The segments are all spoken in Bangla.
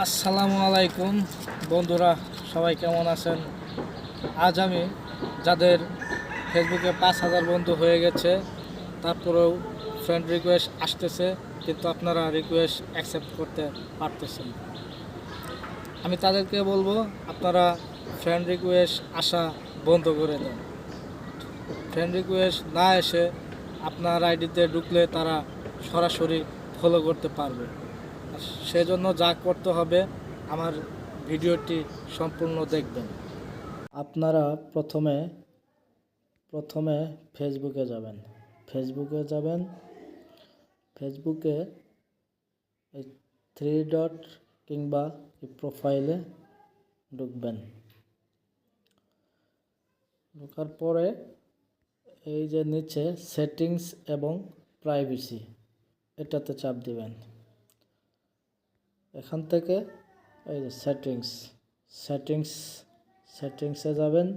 আসসালামু আলাইকুম বন্ধুরা, সবাই কেমন আছেন? আজ আমি যাদের ফেসবুকে 5,000 বন্ধু হয়ে গেছে, তারপরেও ফ্রেন্ড রিকোয়েস্ট আসতেছে কিন্তু আপনারা রিকোয়েস্ট অ্যাকসেপ্ট করতে পারতেছেন, আমি তাদেরকে বলবো আপনারা ফ্রেন্ড রিকোয়েস্ট আসা বন্ধ করে দেন। ফ্রেন্ড রিকোয়েস্ট না এসে আপনার আইডিতে ঢুকলে তারা সরাসরি ফলো করতে পারবে। সেজন্য যা করতে হবে, আমার ভিডিওটি সম্পূর্ণ দেখবেন। আপনারা প্রথমে প্রথমে ফেসবুকে যাবেন। ফেসবুকে এই 3 ডট কিংবা এই প্রোফাইলে ঢুকবেন। ঢোকার পরে এই যে নিচে সেটিংস এবং প্রাইভেসি, এটাতে চাপ দিবেন। এখান থেকে এই যে সেটিংসে যাবেন।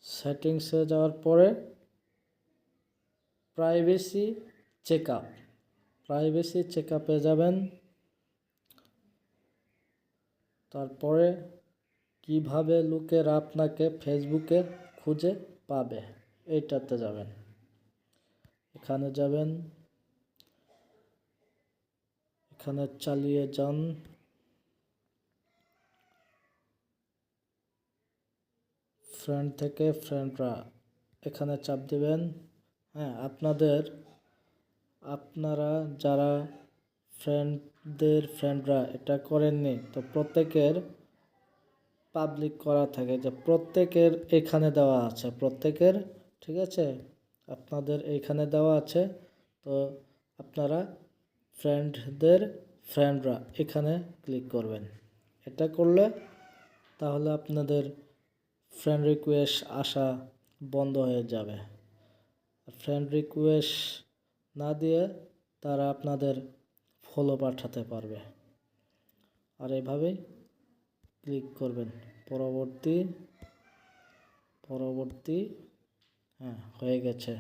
সেটিংসে যাওয়ার পরে প্রাইভেসি চেকআপে যাবেন। তারপরে কিভাবে লোকেরা আপনাকে ফেসবুকে খুঁজে পাবে, এইটাতে যাবেন। এখানে যাবেন, এখানে চালিয়ে যান। ফ্রেন্ড থেকে ফ্রেন্ডরা, এখানে চাপ দিবেন। হ্যাঁ, আপনারা যারা ফ্রেন্ডরা এটা করেননি, তো প্রত্যেকের পাবলিক করা থাকে, যে প্রত্যেকের এখানে দেওয়া আছে, ঠিক আছে, আপনাদের এইখানে দেওয়া আছে। তো আপনারা ফ্রেন্ডরা এখানে ক্লিক করবেন। এটা করলে তাহলে আপনাদের ফ্রেন্ড রিকোয়েস্ট আসা বন্ধ হয়ে যাবে। ফ্রেন্ড রিকোয়েস্ট না দিয়ে তারা আপনাদের ফলো পাঠাতে পারবে। আর এভাবেই ক্লিক করবেন পরবর্তী। হ্যাঁ, হয়ে গেছে।